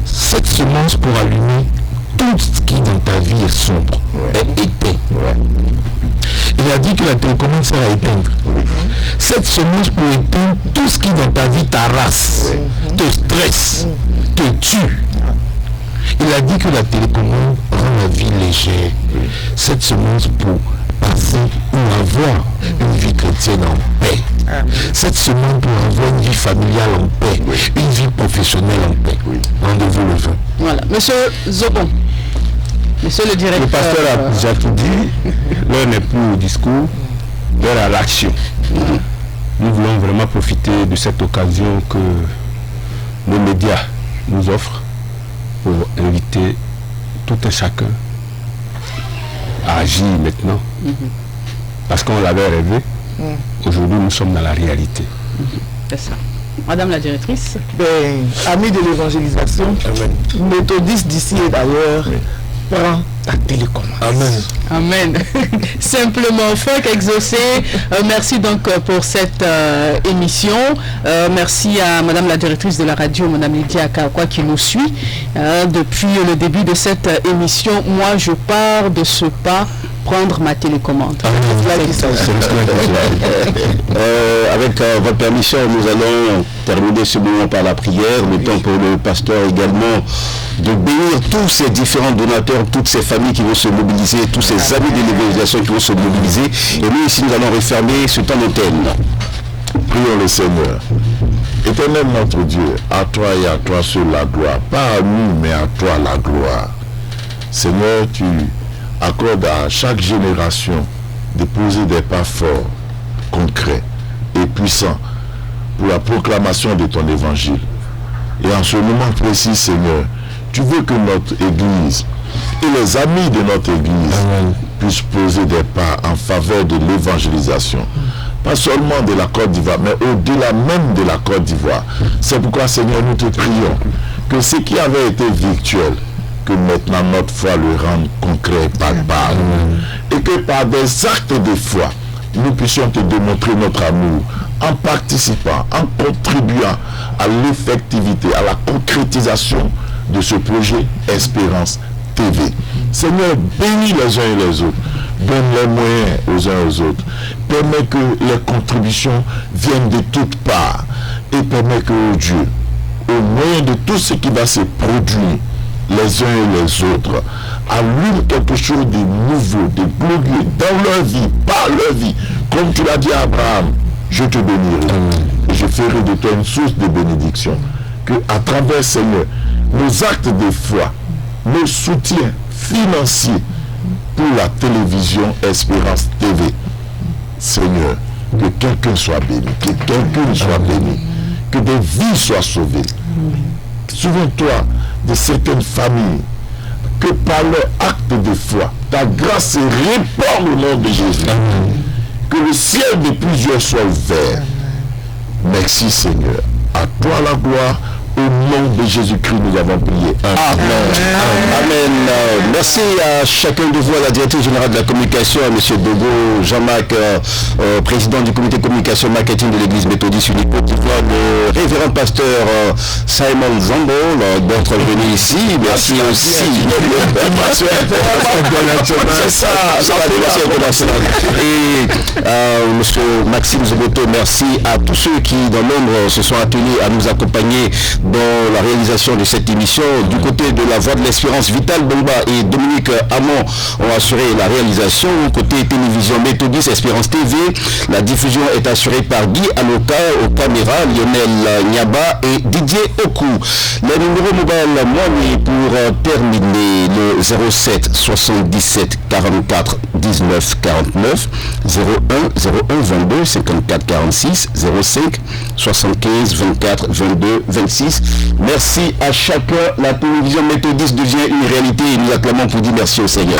Cette semence pour allumer tout ce qui dans ta vie est sombre, est éteint. Il a dit que la télécommande sert à éteindre. Cette semence pour éteindre tout ce qui dans ta vie t'harasse, te stresse, te tue. Il a dit que la télécommande rend la vie légère. Cette semence pour passer ou avoir une vie chrétienne en paix. Cette semence pour avoir une vie familiale en paix, une vie professionnelle en paix. Rendez-vous le 20. Voilà. Monsieur Zobon, monsieur le directeur. Le pasteur a déjà tout dit. L'heure n'est plus au discours, l'heure à l'action. Nous voulons vraiment profiter de cette occasion que nos médias nous offrent pour inviter tout un chacun à agir maintenant. Parce qu'on l'avait rêvé. Aujourd'hui, nous sommes dans la réalité. C'est ça. Madame la directrice. Amis de l'évangélisation, méthodiste d'ici et d'ailleurs, prend la télécommande. Amen. Simplement, Franck Exaucé, merci donc pour cette émission. Merci à Madame la directrice de la radio, Madame Lydia Akakwa, qui nous suit depuis le début de cette émission. Moi, je pars de ce pas prendre ma télécommande. Avec votre permission, nous allons terminer ce moment par la prière, le temps pour le pasteur également de bénir tous ces différents donateurs, toutes ces familles qui vont se mobiliser, tous ces amis de l'évangélisation qui vont se mobiliser. Et nous ici, nous allons refermer ce temps d'antenne. Prions le Seigneur. Éternel notre Dieu, à toi et à toi seule la gloire. Pas à nous, mais à toi la gloire. Seigneur, tu accordes à chaque génération de poser des pas forts, concrets, et puissant pour la proclamation de ton évangile. Et en ce moment précis, Seigneur, tu veux que notre Église et les amis de notre Église puissent poser des pas en faveur de l'évangélisation. Pas seulement de la Côte d'Ivoire, mais au-delà même de la Côte d'Ivoire. C'est pourquoi, Seigneur, nous te prions que ce qui avait été virtuel, que maintenant notre foi le rende concret, palpable. Et que par des actes de foi, nous puissions te démontrer notre amour en participant, en contribuant à l'effectivité, à la concrétisation de ce projet Espérance TV. Seigneur, bénis les uns et les autres. Donne les moyens aux uns aux autres. Permets que les contributions viennent de toutes parts. Et permets que, oh Dieu, au moyen de tout ce qui va se produire, les uns et les autres, allume quelque chose de nouveau, de glorieux dans leur vie, par leur vie. Comme tu l'as dit à Abraham, je te bénirai. Et je ferai de toi une source de bénédiction. Que à travers, Seigneur, nos actes de foi, nos soutiens financiers pour la télévision Espérance TV, Seigneur, que quelqu'un soit béni, que quelqu'un soit béni, que des vies soient sauvées. Souviens-toi de certaines familles que par leur acte de foi, ta grâce se répand au nom de Jésus. Que le ciel de plusieurs soit ouvert. Merci Seigneur. À toi la gloire. Au nom de Jésus-Christ, nous avons prié. Amen. Amen. Merci à chacun de vous, à la directrice générale de la communication, à M. Dogo, Jean-Marc, président du comité communication marketing de l'église méthodiste unique Côte d'Ivoire, le révérend pasteur Simon Zambo, d'être venu ici. Merci aussi. C'est ça, et M. Maxime Zoboto, merci à tous ceux qui, dans l'ombre, se sont attenus à nous accompagner dans la réalisation de cette émission. Du côté de la Voix de l'Espérance, Vital Bomba et Dominique Hamon ont assuré la réalisation. Côté télévision méthodiste Espérance TV, la diffusion est assurée par Guy Anoka, aux caméras Lionel Niaba et Didier Oku. Le numéro mobile Moani pour terminer, le 07 77 44 19 49 01 22 54 46 05 75 24 22 26. Merci à chacun. La télévision méthodiste devient une réalité et nous acclamons pour dire merci au Seigneur.